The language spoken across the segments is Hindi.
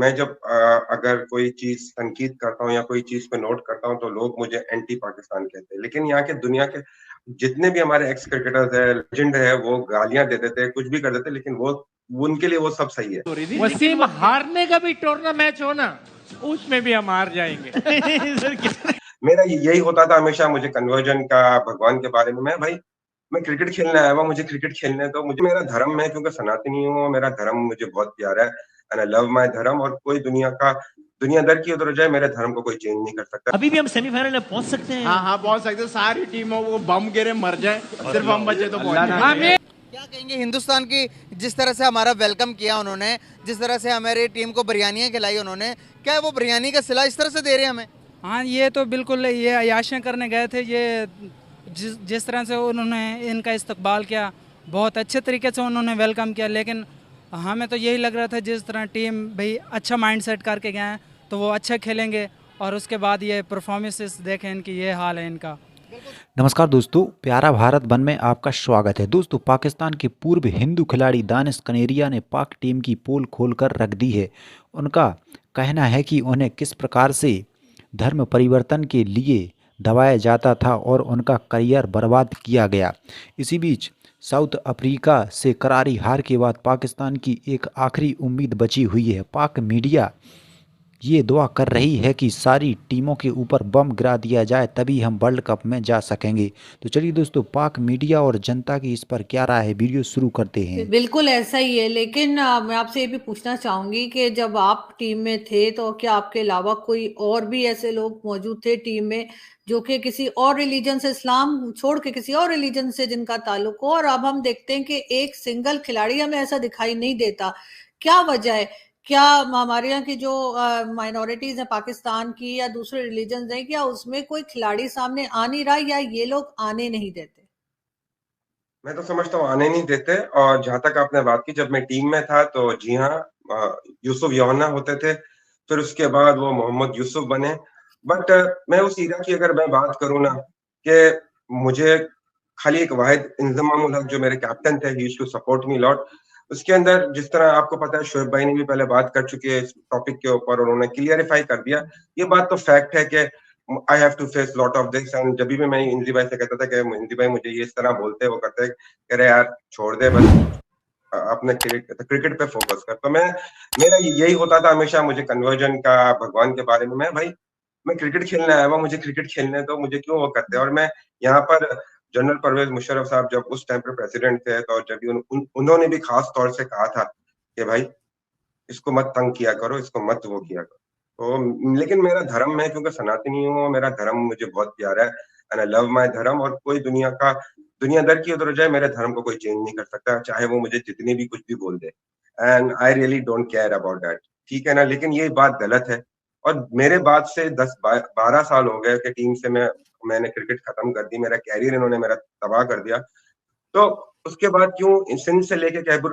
मैं जब अगर कोई चीज़ तनकीद करता हूँ या कोई चीज़ पे नोट करता हूँ, तो लोग मुझे एंटी पाकिस्तान कहते हैं। लेकिन यहाँ के दुनिया के जितने भी हमारे एक्स क्रिकेटर्स हैं, लेजेंड है, वो गालियाँ दे देते हैं, कुछ भी कर देते हैं, लेकिन वो उनके लिए वो सब सही है। वसीम, हारने का भी टूर्ना मैच हो ना, उसमें भी हम हार जाएंगे। मेरा यही होता था हमेशा, मुझे कन्वर्जन का, भगवान के बारे में, मैं क्रिकेट खेलने आया हुआ, मुझे क्रिकेट खेलने दो, मुझे मेरा धर्म है, क्योंकि सनातनी हूँ, मेरा धर्म मुझे बहुत प्यारा है एंड आई लव माय धर्म। और कोई दुनिया दर की उधर जाए, मेरे धर्म को कोई चेंज नहीं कर सकता। अभी भी हम सेमीफाइनल में पहुंच सकते हैं। हाँ पहुंच सकते हैं। सारी टीमों को बम गिरे मर जाए, सिर्फ हम बचे तो पहुंच जाए। क्या कहेंगे हिंदुस्तान की, जिस तरह से हमारा वेलकम किया उन्होंने, जिस तरह से हमारी टीम को बिरयानियाँ खिलाई उन्होंने, क्या वो बिरयानी का सिला इस तरह से दे रहे हैं हमें? हाँ, ये तो बिल्कुल, ये अयाशियाँ करने गए थे। ये जिस तरह से उन्होंने इनका इस्तकबाल किया, बहुत अच्छे तरीके से उन्होंने वेलकम किया। लेकिन हमें तो यही लग रहा था, जिस तरह टीम भाई अच्छा माइंड सेट करके गए हैं तो वो अच्छा खेलेंगे, और उसके बाद ये परफॉर्मेंसेस देखें इनकी, ये हाल है इनका। नमस्कार दोस्तों, प्यारा भारत वन में आपका स्वागत है। दोस्तों, पाकिस्तान के पूर्व हिंदू खिलाड़ी दानिश कनेरिया ने पाक टीम की पोल खोलकर रख दी है। उनका कहना है कि उन्हें किस प्रकार से धर्म परिवर्तन के लिए दबाया जाता था और उनका करियर बर्बाद किया गया। इसी बीच साउथ अफ्रीका से करारी हार के बाद पाकिस्तान की एक आखिरी उम्मीद बची हुई है। पाक मीडिया ये दुआ कर रही है कि सारी टीमों के ऊपर बम गिरा दिया जाए, तभी हम वर्ल्ड कप में जा सकेंगे। तो चलिए दोस्तों, पाक मीडिया और जनता की इस पर क्या राय है, वीडियो शुरू करते हैं। बिल्कुल ऐसा ही है, लेकिन मैं आपसे ये भी पूछना चाहूंगी कि जब आप टीम में थे तो क्या आपके अलावा कोई और भी ऐसे लोग मौजूद थे टीम में जो कि किसी और रिलीजन से, इस्लाम छोड़ के किसी और रिलीजन से जिनका ताल्लुक हो? और अब हम देखते हैं कि एक सिंगल खिलाड़ी हमें ऐसा दिखाई नहीं देता। क्या वजह है? क्या हमारे यहाँ की जो माइनॉरिटीज है पाकिस्तान की या दूसरे रिलीजन है, क्या उसमें कोई खिलाड़ी सामने आ नहीं रहा, या ये लोग आने नहीं देते? मैं तो समझता हूँ आने नहीं देते। और जहाँ तक आपने बात की, जब मैं टीम में था तो जी हाँ, यूसुफ योहाना होते थे, फिर उसके बाद वो मोहम्मद यूसुफ बने। बट मैं उस ईरा की अगर मैं बात करूँ ना, कि मुझे खाली एक वाहिद इंजमाम उल हक जो मेरे कैप्टन थे, he used to support me lot. उसके अंदर जिस तरह आपको पता है, शोएब भाई ने भी पहले बात कर चुके हैं इस टॉपिक के ऊपर, और उन्होंने क्लियरिफाई कर दिया। ये बात तो फैक्ट है कि I have to face lot of this. And जब भी मैं इंजी भाई से कहता था कि इंजी भाई मुझे ये इस तरह बोलते हैं, वो कहते हैं, कह रहे यार छोड़ दे बस, अपने क्रिकेट पे फोकस कर। तो मेरा यही होता था हमेशा, मुझे कन्वर्जन का, भगवान के बारे में, मैं क्रिकेट खेलने आया हुआ, मुझे क्रिकेट खेलने दो, मुझे क्यों वो करते हैं। और मैं यहाँ पर जनरल परवेज मुशर्रफ साहब जब उस टाइम पे प्रेसिडेंट थे, तो जब भी उन्होंने भी खास तौर से कहा था कि भाई इसको मत तंग किया करो, इसको मत वो किया करो। तो लेकिन मेरा धर्म है, क्योंकि सनातनी हूँ, मेरा धर्म मुझे बहुत प्यारा है एंड आई लव माय धर्म। और कोई दुनिया दर की उधर जाए, मेरे धर्म को कोई चेंज नहीं कर सकता, चाहे वो मुझे जितनी भी कुछ भी बोल दे। And I really don't care about that, ठीक है ना। लेकिन ये बात गलत है। और मेरे बाद से 10-12 साल हो गए कि टीम से मैंने क्रिकेट खत्म कर दी, मेरा कैरियर इन्होंने मेरा तबाह कर दिया। तो उसके बाद क्यों सिंध से लेके खैबर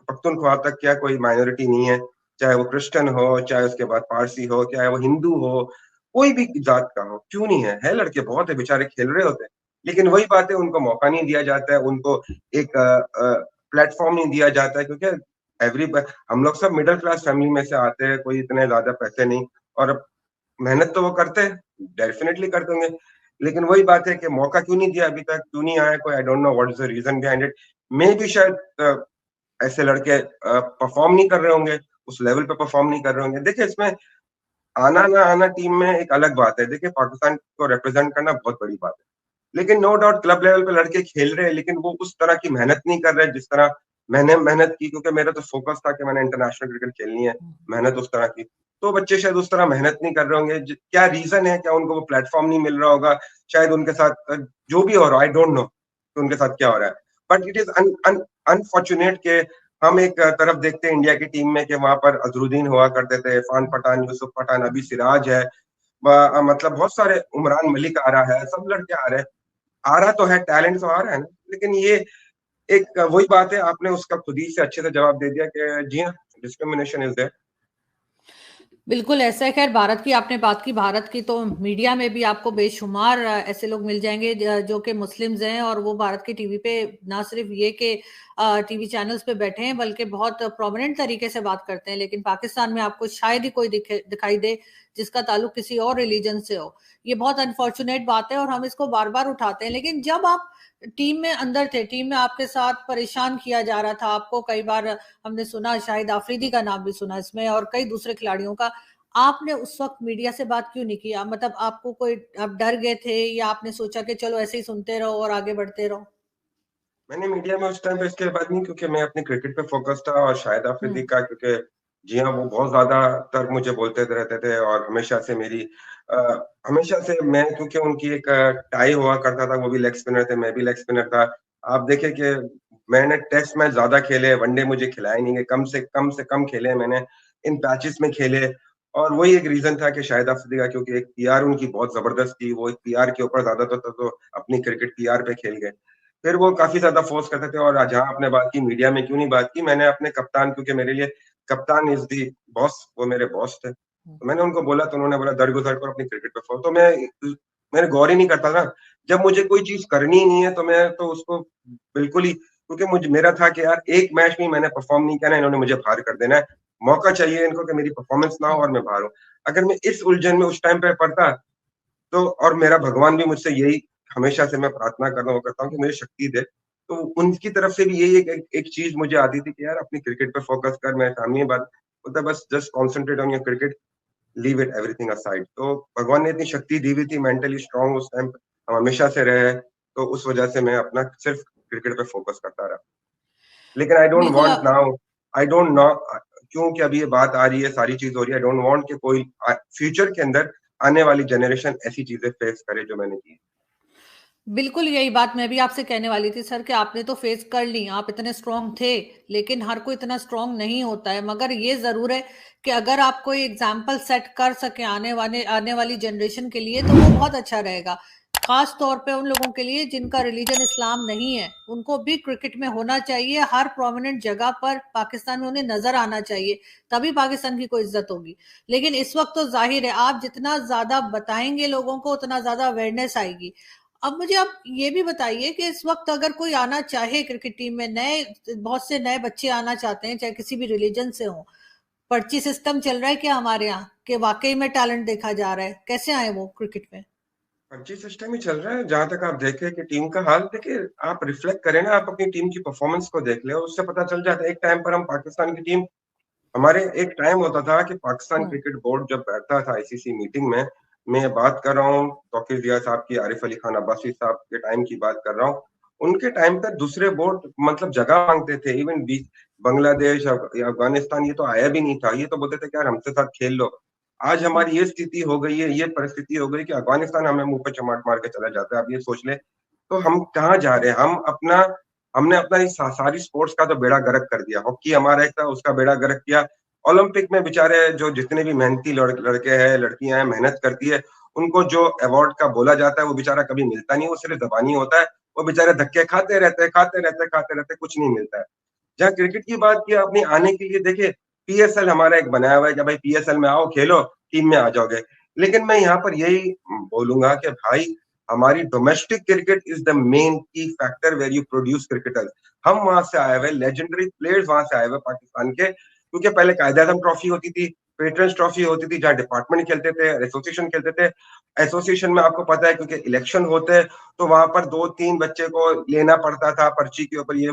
पख्तूनख्वा तक क्या कोई माइनॉरिटी नहीं है? चाहे वो क्रिश्चियन हो, चाहे उसके बाद पारसी हो, चाहे वो हिंदू हो, कोई भी जात का हो, क्यों नहीं है? है लड़के बहुत है, बेचारे खेल रहे होते हैं। लेकिन वही बात है, उनको मौका नहीं दिया जाता है, उनको एक प्लेटफॉर्म नहीं दिया जाता है, क्योंकि एवरी हम लोग सब मिडिल क्लास फैमिली में से आते हैं, कोई इतने ज्यादा पैसे नहीं। और मेहनत तो वो करते हैं, डेफिनेटली करते होंगे। लेकिन वही बात है कि मौका क्यों नहीं दिया अभी तक, क्यों नहीं आया कोई? I don't know what is the reason behind it. Maybe शायद ऐसे लड़के परफॉर्म नहीं कर रहे होंगे, उस लेवल पे परफॉर्म नहीं कर रहे होंगे। देखिए, इसमें आना ना आना टीम में एक अलग बात है। देखिए, पाकिस्तान को रिप्रेजेंट करना बहुत बड़ी बात है, लेकिन नो डाउट क्लब लेवल पे लड़के खेल रहे हैं, लेकिन वो उस तरह की मेहनत नहीं कर रहे जिस तरह मैंने मेहनत की। क्योंकि मेरा तो फोकस था कि मैंने इंटरनेशनल क्रिकेट खेलनी है, मेहनत उस तरह की। तो बच्चे शायद उस तरह मेहनत नहीं कर रहे होंगे। क्या रीजन है? क्या उनको वो प्लेटफॉर्म नहीं मिल रहा होगा? शायद उनके साथ जो भी हो रहा है, आई डोंट नो कि उनके साथ क्या हो रहा है। बट इट इज अनफॉर्चुनेट के हम एक तरफ देखते हैं इंडिया की टीम में कि वहां पर अजरुद्दीन हुआ करते थे, इरफान पठान, यूसुफ पठान, अभी सिराज है, मतलब बहुत सारे, उमरान मलिक आ रहा है, सब लड़के आ रहे हैं। आ रहा तो है, टैलेंट तो आ रहा है ना। लेकिन ये एक वही बात है, आपने उसका खुद ही से अच्छे से जवाब दे दिया कि जी हाँ, डिस्क्रिमिनेशन इज देयर। बिल्कुल ऐसा है। खैर, भारत की आपने बात की, भारत की तो मीडिया में भी आपको बेशुमार ऐसे लोग मिल जाएंगे जो कि मुस्लिम्स हैं, और वो भारत की टीवी पे ना सिर्फ ये कि टीवी चैनल्स पे बैठे हैं, बल्कि बहुत प्रोमिनेंट तरीके से बात करते हैं, लेकिन पाकिस्तान में आपको शायद ही कोई दिखाई दे जिसका ताल्लुक किसी और रिलीजन से हो। ये बहुत अनफॉर्चुनेट बात है और हम इसको बार बार उठाते हैं। लेकिन जब आप टीम में अंदर थे, टीम में आपके साथ परेशान किया जा रहा था, आपको कई बार हमने सुना, शाहिद आफरीदी का नाम भी सुना इसमें और कई दूसरे खिलाड़ियों का, आपने उस वक्त मीडिया से बात क्यों नहीं किया? मतलब आपको कोई, आप डर गए थे या आपने सोचा कि चलो ऐसे ही सुनते रहो और आगे बढ़ते रहो? मैंने मीडिया में उस टाइम पे इसके बाद नहीं, क्योंकि मैं अपने क्रिकेट पे फोकस था और शाहिद आफरीदी का, क्योंकि जी हाँ, वो बहुत ज्यादातर मुझे बोलते रहते थे और हमेशा से हमेशा से मैं, क्योंकि उनकी एक टाई हुआ करता था, वो भी लेग स्पिनर थे, मैं भी लेग स्पिनर था। आप देखें कि मैंने टेस्ट मैच ज्यादा खेले, वनडे मुझे खिलाए नहीं गए, कम से कम खेले मैंने, इन पैचेस में खेले। और वही एक रीजन था कि शाहिद आफरीदी का, क्योंकि एक पीआर उनकी बहुत जबरदस्त थी, वो एक पीआर के ऊपर ज्यादा तो अपनी क्रिकेट पीआर पे खेल गए। फिर वो काफ़ी ज़्यादा फ़ोर्स करते थे। और जहाँ आपने बात की मीडिया में क्यों नहीं बात की, मैंने अपने कप्तान, क्योंकि मेरे लिए कप्तान इज़ दी बॉस, वो मेरे बॉस थे। तो मैंने उनको बोला, तो उन्होंने बोला दरगुज़र करो अपनी क्रिकेट पे तो मैंने गौर ही नहीं करता ना। जब मुझे कोई चीज़ करनी ही नहीं है तो मैं तो उसको बिल्कुल ही, क्योंकि मेरा था कि यार एक मैच में मैंने परफ़ॉर्म नहीं किया ना, इन्होंने मुझे बाहर कर देना है। मौका चाहिए इनको कि मेरी परफ़ॉर्मेंस ना हो और मैं बाहर हूँ। अगर मैं इस उलझन में उस टाइम पे पड़ता, तो और मेरा भगवान भी मुझसे यही हमेशा से मैं प्रार्थना करता हूँ कि मुझे शक्ति दे। तो उनकी तरफ से भी यही एक चीज़ मुझे आती थी कि यार अपनी क्रिकेट पे फ़ोकस कर, मेरे सामने ये बात होता है, बस just concentrate on your cricket, leave it everything aside. तो भगवान ने इतनी शक्ति दी हुई थी, मेंटली स्ट्रॉन्ग उस टाइम हम हमेशा से रहे हैं, तो उस वजह से मैं अपना सिर्फ क्रिकेट पे फ़ोकस करता रहा। लेकिन बिल्कुल। आई डोंट नो क्योंकि अभी ये बात आ रही है, सारी चीज़ हो रही है, आई डोंट वांट कि कोई फ्यूचर के अंदर आने वाली जनरेशन ऐसी चीज़ें फेस करे जो मैंने की। बिल्कुल यही बात मैं भी आपसे कहने वाली थी सर, कि आपने तो फेस कर ली, आप इतने स्ट्रांग थे, लेकिन हर कोई इतना स्ट्रांग नहीं होता है। मगर ये जरूर है कि अगर आप कोई एग्जाम्पल सेट कर सके आने वाली जनरेशन के लिए, तो वो बहुत अच्छा रहेगा। खास तौर पे उन लोगों के लिए जिनका रिलीजन इस्लाम नहीं है, उनको भी क्रिकेट में होना चाहिए, हर प्रोमिनेंट जगह पर पाकिस्तान में उन्हें नजर आना चाहिए, तभी पाकिस्तान की कोई इज्जत होगी। लेकिन इस वक्त तो जाहिर है, आप जितना ज्यादा बताएंगे लोगों को, उतना ज्यादा अवेयरनेस आएगी। अब मुझे आप ये भी बताइए कि इस वक्त अगर कोई आना चाहे क्रिकेट टीम में, बहुत से नए बच्चे आना चाहते हैं, चाहे किसी भी रिलीजन से हो, पर्ची सिस्टम चल रहा है क्या हमारे यहाँ, कि वाकई में टैलेंट देखा जा रहा है? कैसे आए वो क्रिकेट में? फर्जी सिस्टम ही चल रहा है। जहाँ तक आप देखें कि टीम का हाल देखिए, आप रिफ्लेक्ट करें ना, आप अपनी टीम की परफॉर्मेंस को देख ले, उससे पता चल जाता है। एक टाइम पर हम पाकिस्तान की टीम, हमारे एक टाइम होता था कि पाकिस्तान हम्म। क्रिकेट बोर्ड जब बैठता था आईसीसी मीटिंग में, मैं बात कर रहा हूँ तौकीर दिया साहब की, आरिफ अली खान अब्बासी साहब के टाइम की बात कर रहा हूँ। उनके टाइम पे दूसरे बोर्ड मतलब जगह मांगते थे, इवन बांग्लादेश या अफगानिस्तान ये तो आया भी नहीं था, ये तो बोलते थे कि यार हमसे साथ खेल लो। आज हमारी ये स्थिति हो गई है, ये परिस्थिति हो गई कि अफगानिस्तान हमें मुंह पे चमाट मार के चला जाता है। आप ये सोच ले, तो हम कहाँ जा रहे हैं? हमने अपना इस सारी स्पोर्ट्स का तो बेड़ा गर्क कर दिया। हॉकी हमारा एक था, उसका बेड़ा गर्क किया। ओलंपिक में बेचारे जो जितने भी मेहनती लड़के हैं, लड़कियां हैं, मेहनत करती है, उनको जो अवार्ड का बोला जाता है वो बेचारा कभी मिलता नहीं, वो सिर्फ ज़बानी होता है। वो बेचारे धक्के खाते रहते, कुछ नहीं मिलता है। जहाँ क्रिकेट की बात की आपने आने के लिए, देखिए पीएसएल हमारा एक बनाया हुआ है कि भाई पीएसएल में आओ, खेलो, टीम में आ जाओगे। लेकिन मैं यहाँ पर यही बोलूंगा कि भाई, हमारी domestic cricket is the main key factor where you produce cricketers. हम वहां से आए हुए लेजेंडरी प्लेयर्स, वहां से आए हुए पाकिस्तान के, क्योंकि पहले कायदे-आज़म ट्रॉफी होती थी, पेट्रन्स ट्रॉफी होती थी, जहाँ डिपार्टमेंट खेलते थे, एसोसिएशन खेलते थे। एसोसिएशन में आपको पता है क्योंकि इलेक्शन होते हैं, तो वहां पर 2-3 बच्चे को लेना पड़ता था पर्ची के ऊपर, ये